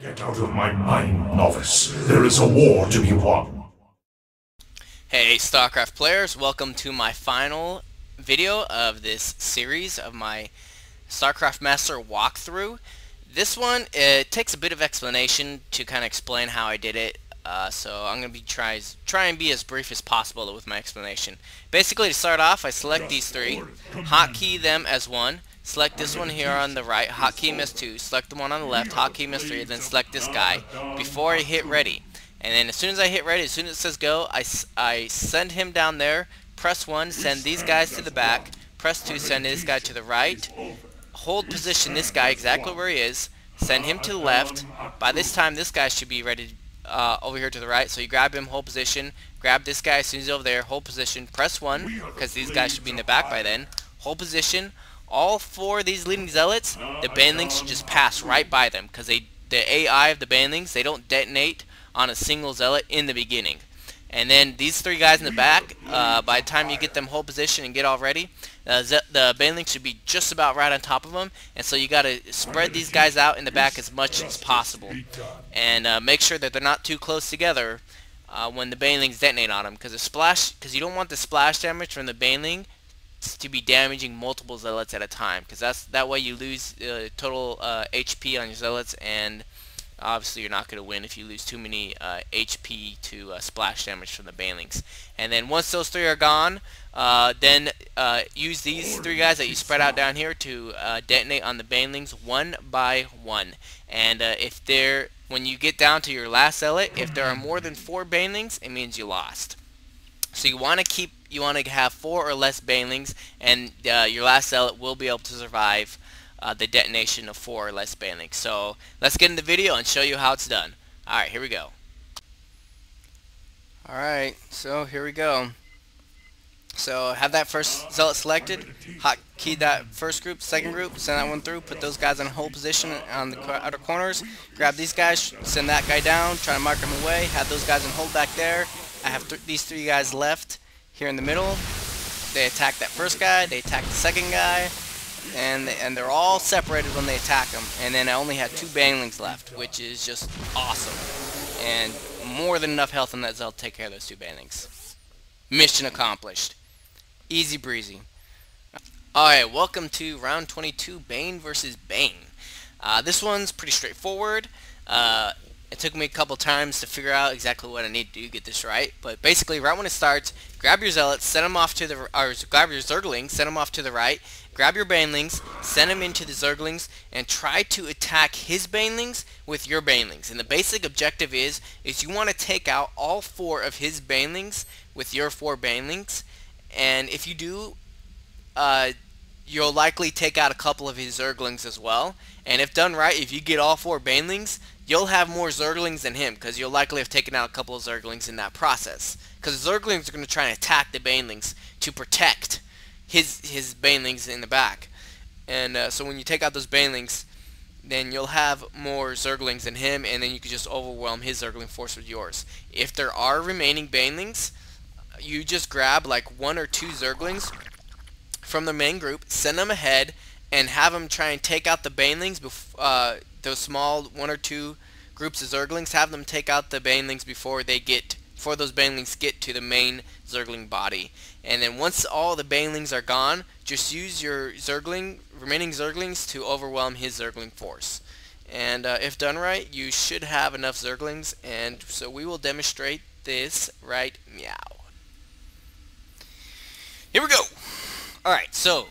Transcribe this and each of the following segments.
Get out of my mind, novice. There is a war to be won. Hey StarCraft players, welcome to my final video of this series of my StarCraft Master walkthrough. This one, it takes a bit of explanation to kind of explain how I did it, so I'm going to try and be as brief as possible with my explanation. Basically, to start off, I select these three, hotkey them as one, select this one here on the right, hotkey him as two, select the one on the left, hotkey him as three, then select this guy before I hit ready. And then as soon as I hit ready, as soon as it says go, I send him down there, press 1, send these guys to the back, press 2, send this guy to the right, hold position this guy exactly where he is, send him to the left. By this time this guy should be ready over here to the right, so you grab him, hold position, grab this guy as soon as he's over there, hold position, press 1, because these guys should be in the back by then, hold position. All four of these leading zealots, the banelings should just pass right by them, because the AI of the banelings, they don't detonate on a single zealot in the beginning. And then these three guys in the back, by the time you get them hold position and get all ready, the banelings should be just about right on top of them, and so you got to spread these guys out in the back as much as possible, and make sure that they're not too close together when the banelings detonate on them, because you don't want the splash damage from the baneling to be damaging multiple zealots at a time, because that way you lose total HP on your zealots, and obviously you're not going to win if you lose too many HP to splash damage from the banelings. And then once those three are gone, then use these three guys that you spread out down here to detonate on the banelings one by one. And when you get down to your last zealot, if there are more than 4 banelings, it means you lost. So you want to have 4 or less banelings, and your last zealot will be able to survive the detonation of 4 or less banelings. So let's get in the video and show you how it's done. Alright, here we go. Alright, so here we go. So have that first zealot selected, hotkey that first group, second group, send that one through, put those guys in hold position on the outer corners, grab these guys, send that guy down, try to mark him away, have those guys in hold back there. I have these 3 guys left here in the middle. They attack that first guy, they attack the second guy, and they're all separated when they attack them. And then I only have 2 banelings left, which is just awesome. And more than enough health in that zealot to take care of those 2 banelings. Mission accomplished. Easy breezy. Alright, welcome to round 22, Bane versus Bane. This one's pretty straightforward. It took me a couple times to figure out exactly what I need to do to get this right, but basically right when it starts, grab your zealots, send them off to the, or grab your zerglings, send them off to the right, grab your banelings, send them into the zerglings, and try to attack his banelings with your banelings. And the basic objective is you want to take out all 4 of his banelings with your 4 banelings, and if you do, you'll likely take out a couple of his zerglings as well. And if done right, if you get all 4 banelings, you'll have more zerglings than him, because you'll likely have taken out a couple of zerglings in that process. Because the zerglings are going to try and attack the banelings to protect his banelings in the back. And so when you take out those banelings, then you'll have more zerglings than him, and then you can just overwhelm his zergling force with yours. If there are remaining banelings, you just grab like 1 or 2 zerglings from the main group, send them ahead, and have them try and take out the banelings, those small 1 or 2 groups of zerglings, have them take out the banelings before those banelings get to the main zergling body. And then once all the banelings are gone, just use your remaining zerglings to overwhelm his zergling force. And if done right, you should have enough zerglings, and so we will demonstrate this right meow. Here we go! Alright, so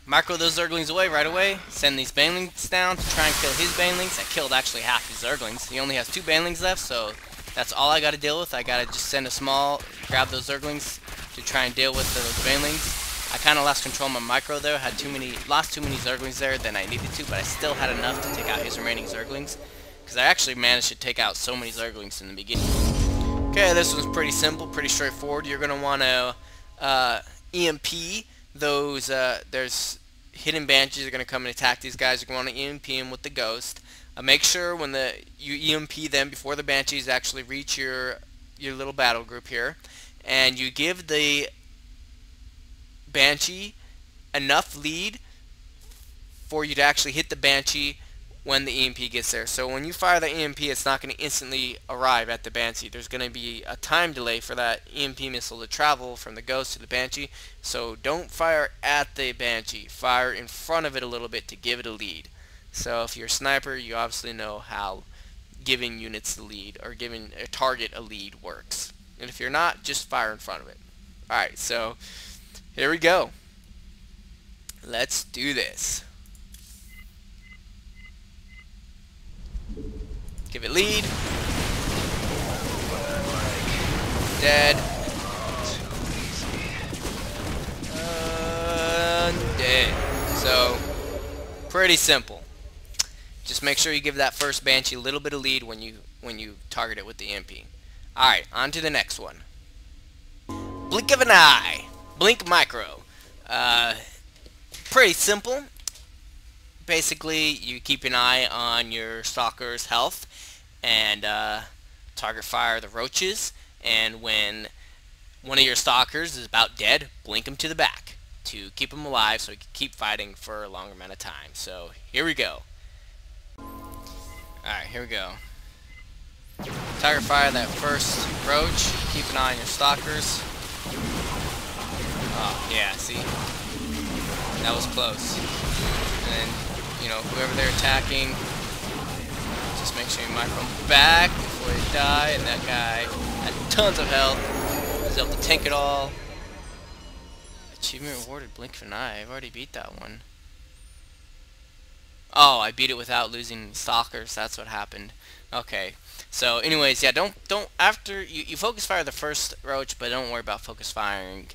micro those zerglings away right away, send these banelings down to try and kill his banelings. I killed actually half his zerglings. He only has 2 banelings left, so that's all I gotta deal with. I gotta just send a small, grab those zerglings to try and deal with those banelings. I kinda lost control of my micro there, lost too many zerglings there than I needed to, but I still had enough to take out his remaining zerglings, because I actually managed to take out so many zerglings in the beginning. Okay, this one's pretty simple, pretty straightforward. You're gonna wanna EMP those, there's hidden banshees are going to come and attack these guys. You're going to want to EMP them with the ghost. Make sure when you EMP them before the banshees actually reach your little battle group here, and you give the banshee enough lead for you to actually hit the banshee when the EMP gets there. So when you fire the EMP, it's not going to instantly arrive at the Banshee. There's going to be a time delay for that EMP missile to travel from the Ghost to the Banshee. So don't fire at the Banshee. Fire in front of it a little bit to give it a lead. So if you're a sniper, you obviously know how giving units the lead, or giving a target a lead, works. And if you're not, just fire in front of it. Alright, so here we go. Let's do this. Give it lead. Dead. Dead. So, pretty simple. Just make sure you give that first Banshee a little bit of lead when you target it with the EMP. Alright, on to the next one. Blink of an eye. Blink micro. Pretty simple. Basically, you keep an eye on your Stalker's health and target fire the roaches, and when one of your Stalkers is about dead, blink him to the back to keep him alive so he can keep fighting for a longer amount of time. So here we go. Alright, here we go. Target fire that first roach. Keep an eye on your Stalkers. Oh, yeah, see? That was close. And then, you know, whoever they're attacking, just make sure you micro them back before they die. And that guy had tons of health. Was able to tank it all. Achievement rewarded, blink of an eye. I've already beat that one. Oh, I beat it without losing Stalkers. That's what happened. Okay. So, anyways, yeah, don't after you focus fire the first roach, but don't worry about focus firing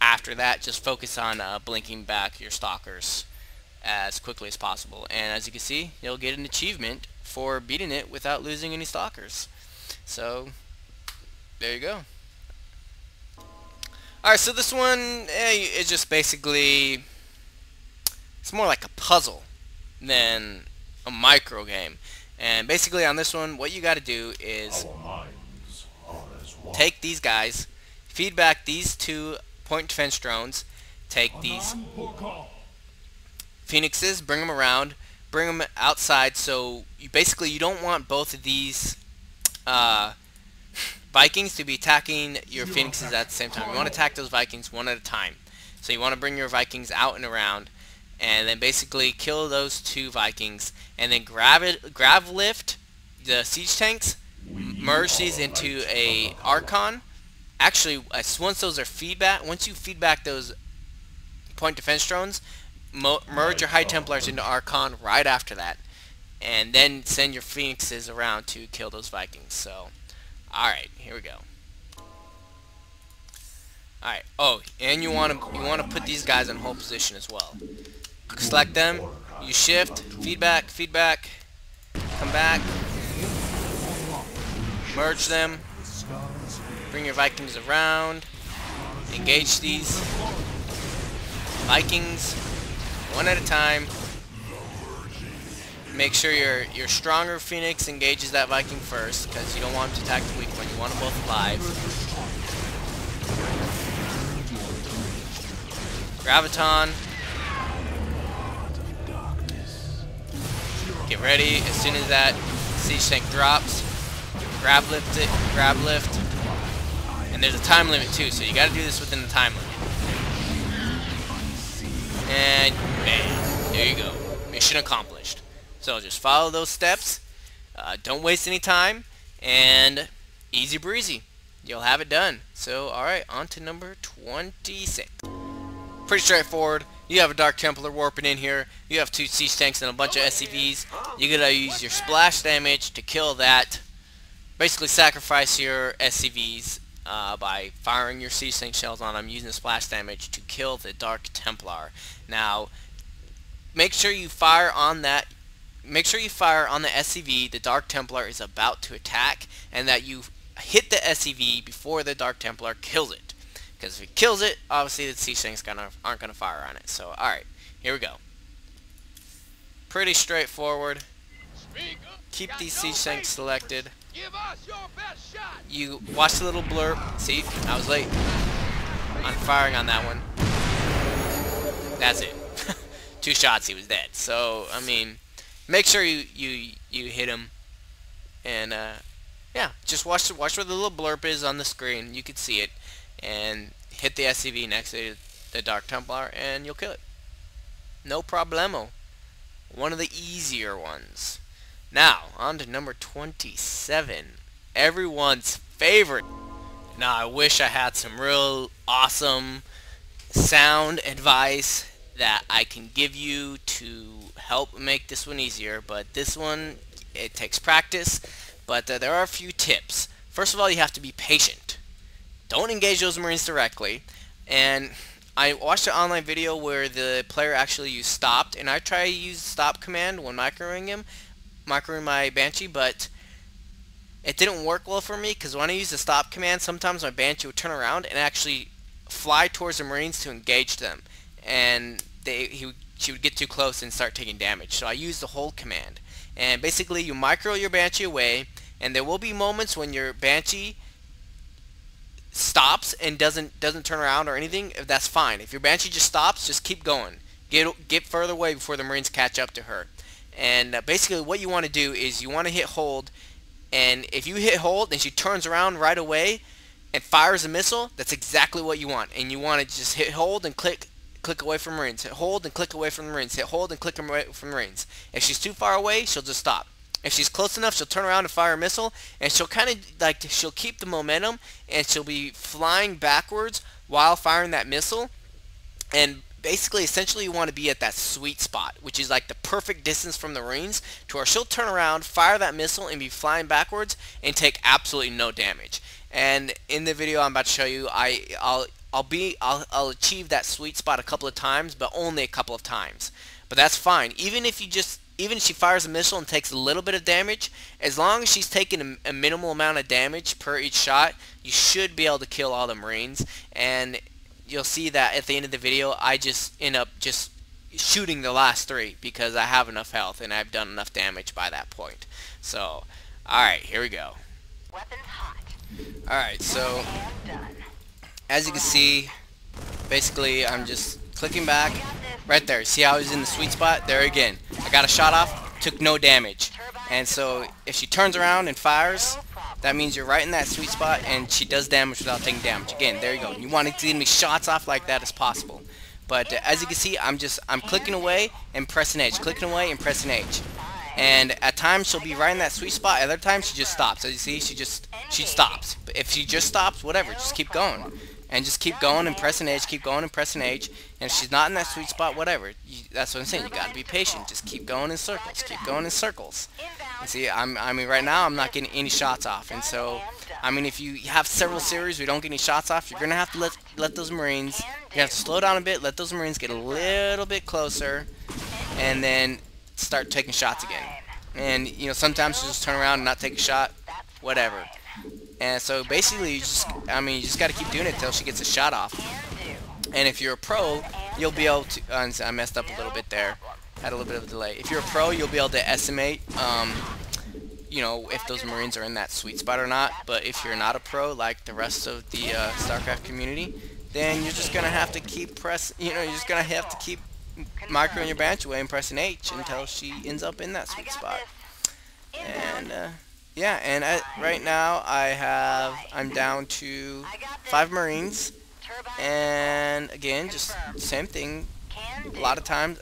after that. Just focus on blinking back your Stalkers as quickly as possible. And as you can see, you'll get an achievement for beating it without losing any Stalkers. So, there you go. Alright, so this one is just basically, it's more like a puzzle than a micro game. And basically on this one, what you got to do is take these guys, feed back these two point defense drones, take these phoenixes, bring them around, bring them outside. So you don't want both of these Vikings to be attacking your phoenixes at the same time. You want to attack those Vikings one at a time. So you want to bring your Vikings out and around, and then basically kill those two Vikings, and then grab lift the siege tanks, merge these into a Archon. Actually, once those are once you feed back those point defense drones, merge your High Templars into Archon right after that, and then send your Phoenixes around to kill those Vikings. So, alright, here we go. Alright, oh, and you want to put these guys in hold position as well. Select them, you shift, feedback, come back, merge them, bring your Vikings around, engage these Vikings one at a time. Make sure your stronger Phoenix engages that Viking first, because you don't want him to attack the weak one. You want them both alive. Graviton. Get ready. As soon as that siege tank drops, grab lift it, grab lift. And there's a time limit too, so you gotta do this within the time limit. And bam, there you go. Mission accomplished. So just follow those steps, don't waste any time, and easy breezy. You'll have it done. So alright, on to number 26. Pretty straightforward. You have a Dark Templar warping in here, you have two siege tanks and a bunch of SCVs. You're gonna use your splash damage to kill that. Basically sacrifice your SCVs by firing your siege tank shells on them, using the splash damage to kill the Dark Templar. Now, make sure you fire on that. Make sure you fire on the SCV the Dark Templar is about to attack, and that you hit the SCV before the Dark Templar kills it. Because if it kills it, obviously the siege tanks aren't gonna fire on it. So, alright, here we go. Pretty straightforward. Keep these siege tanks selected. You watch the little blurb. See, I was late on firing on that one. That's it. 2 shots, he was dead. So, I mean, make sure you hit him, and yeah, just watch where the little blurb is on the screen. You can see it, and hit the SCV next to the Dark Templar, and you'll kill it. No problemo. One of the easier ones. Now, on to number 27. Everyone's favorite. Now, I wish I had some real awesome sound advice that I can give you to help make this one easier, but this one, it takes practice, but there are a few tips. First of all, you have to be patient. Don't engage those Marines directly, and I watched an online video where the player actually used stopped, and I try to use the stop command when microing my Banshee, but it didn't work well for me, because when I use the stop command, sometimes my Banshee would turn around and actually fly towards the Marines to engage them, and she would get too close and start taking damage. So I used the hold command, and basically you micro your Banshee away, and there will be moments when your Banshee stops and doesn't turn around or anything. That's fine. If your Banshee just stops, just keep going. Get further away before the Marines catch up to her. And basically what you want to do is you want to hit hold, and if you hit hold and she turns around right away and fires a missile, that's exactly what you want. And you want to just hit hold and click away from Marines. Hit hold and click away from the Marines. Hit hold and click away from the Marines. If she's too far away, she'll just stop. If she's close enough, she'll turn around and fire a missile, and she'll kind of like, she'll keep the momentum, and she'll be flying backwards while firing that missile. And basically, essentially, you want to be at that sweet spot, which is like the perfect distance from the Marines to where she'll turn around, fire that missile, and be flying backwards and take absolutely no damage. And in the video I'm about to show you, I'll achieve that sweet spot a couple of times, but only a couple of times. But that's fine. Even if she fires a missile and takes a little bit of damage, as long as she's taking a minimal amount of damage per each shot, you should be able to kill all the Marines. And you'll see that at the end of the video, I just end up just shooting the last 3 because I have enough health and I've done enough damage by that point. So, alright, here we go. Alright, so as you can see, basically I'm just clicking back right there. See how I was in the sweet spot? There again. I got a shot off, took no damage. And so if she turns around and fires, that means you're right in that sweet spot and she does damage without taking damage. Again, there you go. You want to get as many shots off like that as possible. But as you can see, I'm clicking away and pressing H, clicking away and pressing H. And at times she'll be right in that sweet spot. Other times she just stops. As you see, she stops. But if she just stops, whatever, just keep going. And just keep going and pressing H, keep going and pressing H. And if she's not in that sweet spot, whatever. That's what I'm saying. You gotta be patient. Just keep going in circles. Keep going in circles. And see, I mean, right now I'm not getting any shots off. And so, I mean, if you have several series where you don't get any shots off, you're gonna have to let those Marines. You have to slow down a bit, let those Marines get a little bit closer, and then start taking shots again. And you know, sometimes you just turn around and not take a shot, whatever. And so basically, you just got to keep doing it until she gets a shot off. And if you're a pro, you'll be able to. I messed up a little bit there. Had a little bit of a delay. If you're a pro, you'll be able to estimate, you know, if those Marines are in that sweet spot or not. But if you're not a pro, like the rest of the StarCraft community, then you're just gonna have to keep pressing. You know, you're just gonna have to keep microing your Banshee away and pressing H until she ends up in that sweet spot. And yeah, and right now I'm down to 5 Marines, and again, just same thing. A lot of times,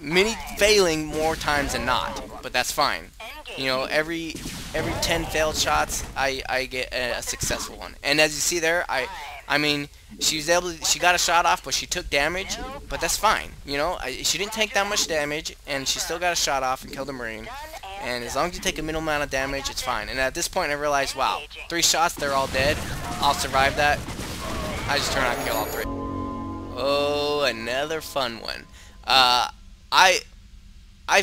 many failing more times than not, but that's fine. You know, every 10 failed shots, I get a successful one. And as you see there, I mean, she got a shot off, but she took damage, but that's fine. You know, she didn't take that much damage, and she still got a shot off and killed a Marine. And as long as you take a minimal amount of damage, it's fine. And at this point, I realized, wow, 3 shots, they're all dead. I'll survive that. I just turn out and kill all 3. Oh, another fun one. I've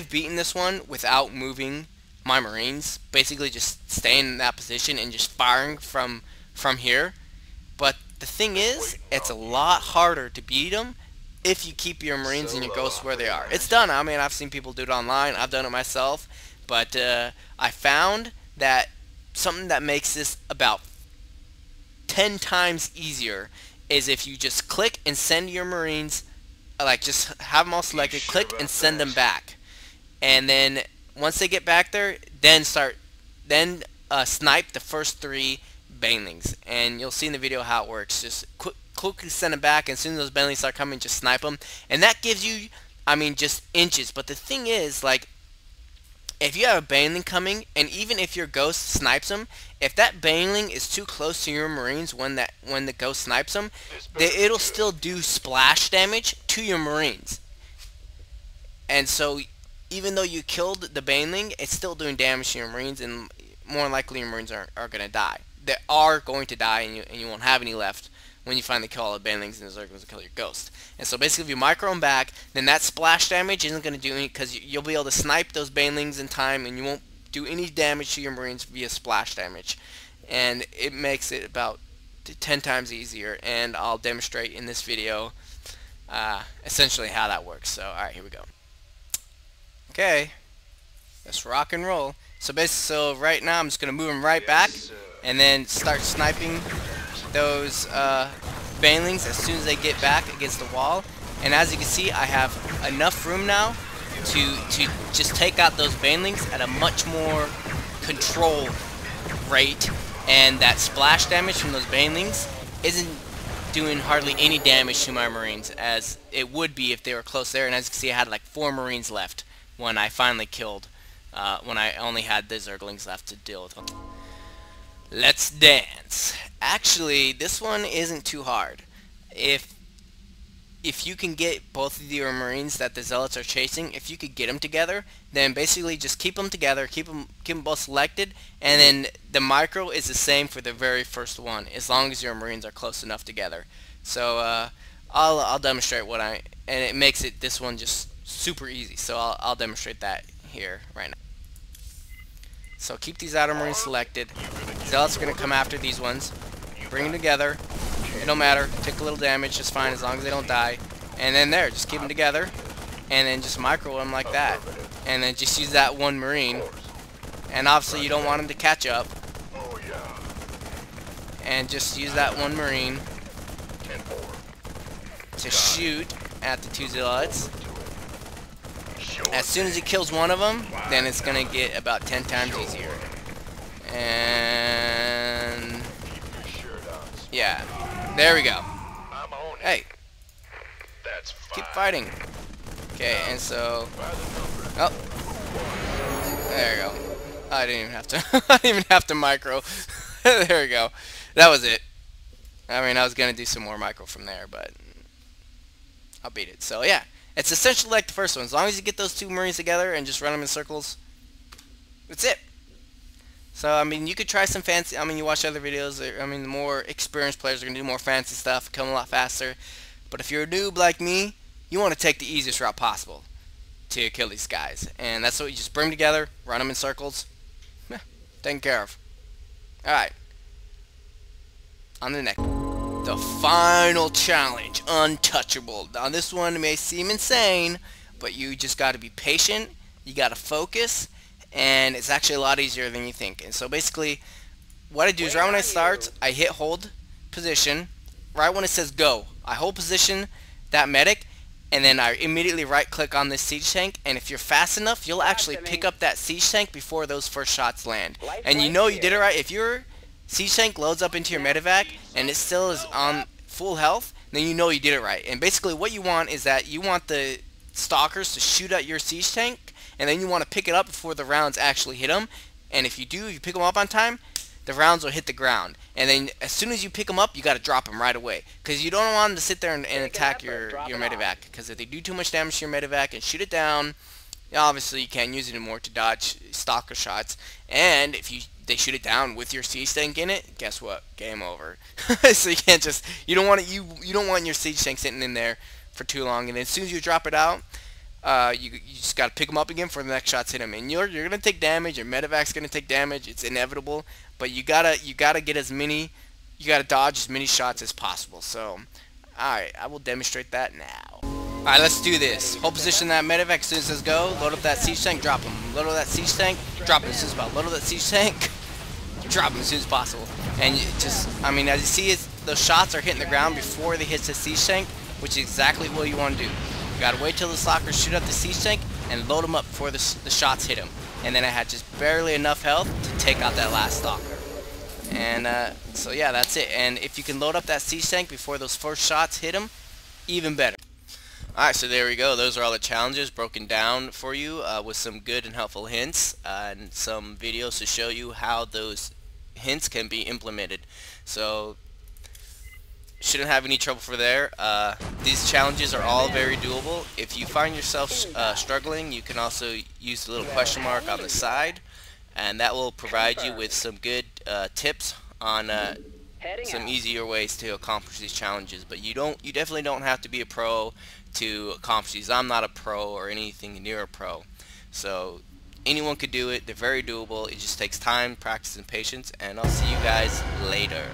beaten this one without moving my Marines. Basically, just staying in that position and just firing from here. But the thing is, it's a lot harder to beat them if you keep your Marines and your ghosts where they are. It's done. I mean, I've seen people do it online. I've done it myself. But I found that something that makes this about 10 times easier is if you just click and send your Marines, like just have them all selected, click and send them back. and then once they get back there, then snipe the first 3 banelings, and you'll see in the video how it works. Just quickly send them back, and as soon as those banelings start coming, just snipe them, and that gives you, I mean, just inches. But the thing is, like, if you have a baneling coming, and even if your ghost snipes them, if that baneling is too close to your marines when the ghost snipes them, it'll still do splash damage to your marines. And so, even though you killed the baneling, it's still doing damage to your marines, and more likely your marines are going to die. They are going to die, and you won't have any left when you finally kill all the banelings, and the Zerglings will kill your ghost. And so basically, if you micro them back, then that splash damage isn't going to do any, because you'll be able to snipe those banelings in time, and you won't do any damage to your marines via splash damage. And it makes it about 10 times easier, and I'll demonstrate in this video essentially how that works. So, alright, here we go. Okay, let's rock and roll. So basically, right now I'm just going to move them right back, and then start sniping those banelings as soon as they get back against the wall. And as you can see, I have enough room now to just take out those banelings at a much more controlled rate, and that splash damage from those banelings isn't doing hardly any damage to my marines as it would be if they were close there. And as you can see, I had like 4 marines left when I finally killed, when I only had the Zerglings left to deal with them. Let's dance. Actually, this one isn't too hard. If you can get both of your marines that the zealots are chasing, if you could get them together, then basically just keep them together, keep them both selected, and then the micro is the same for the very first one, as long as your marines are close enough together. So I'll demonstrate and it makes this one just super easy. So I'll demonstrate that here right now. So keep these outer marines selected. Zealots are going to come after these ones. Bring them together. It don't matter. Take a little damage, just fine, as long as they don't die. And then there, just keep them together. And then just micro them like that. And then just use that one marine. And obviously you don't want them to catch up. And just use that one marine to shoot at the 2 zealots. As soon as he kills one of them, then it's going to get about 10 times easier. And yeah, there we go. Hey, keep fighting. Okay, and so, oh, there we go. I didn't even have to. I didn't even have to micro. There we go. That was it. I mean, I was going to do some more micro from there, but I'll beat it. So yeah. It's essentially like the first one. As long as you get those 2 marines together and just run them in circles, that's it. So, I mean, you could try some fancy, I mean, you watch other videos, I mean, the more experienced players are going to do more fancy stuff, come a lot faster. But if you're a noob like me, you want to take the easiest route possible to kill these guys. And that's what you just bring them together, run them in circles, taken care of. Alright. On to the next. The final challenge, Untouchable. Now this one may seem insane, but you just got to be patient, you got to focus, and it's actually a lot easier than you think. And so basically, what I do is right when I start, I hit hold position. Right when it says go, I hold position, that medic, and then I immediately right click on this siege tank, and if you're fast enough, you'll actually pick up that siege tank before those first shots land. And you know you did it right. If your siege tank loads up into your medevac and it still is on full health, then you know you did it right. And basically what you want is that you want the stalkers to shoot at your siege tank, and then you want to pick it up before the rounds actually hit them. And if you do, if you pick them up on time, the rounds will hit the ground. And then as soon as you pick them up, you got to drop them right away, because you don't want them to sit there and attack your medevac, because if they do too much damage to your medevac and shoot it down, obviously you can't use it anymore to dodge stalker shots. And if they shoot it down with your siege tank in it, guess what? Game over. So you can't just, you don't want your siege tank sitting in there for too long. And then as soon as you drop it out, you just got to pick them up again for the next shots hit them. And you're gonna take damage. Your medevac's gonna take damage. It's inevitable. But you gotta get as many, you gotta dodge as many shots as possible. So, all right, I will demonstrate that now. All right, let's do this. Hold position that medevac as soon as it says go. Load up that siege tank. Drop him. Load up that siege tank. Drop him as soon as possible. Load up that siege tank. Drop him as soon as possible. And you just, I mean, as you see, those shots are hitting the ground before they hit the siege tank, which is exactly what you want to do. You gotta wait till the stalkers shoot up the siege tank, and load him up before the shots hit him. And then I had just barely enough health to take out that last Stalker. And so yeah, that's it. And if you can load up that siege tank before those first shots hit him, even better. Alright, so there we go. Those are all the challenges broken down for you with some good and helpful hints and some videos to show you how those hints can be implemented. So shouldn't have any trouble for there. These challenges are all very doable. If you find yourself struggling, you can also use the little question mark on the side, and that will provide you with some good tips on some easier ways to accomplish these challenges. But you definitely don't have to be a pro to accomplish these. I'm not a pro or anything near a pro, so anyone could do it. They're very doable. It just takes time, practice, and patience. And I'll see you guys later.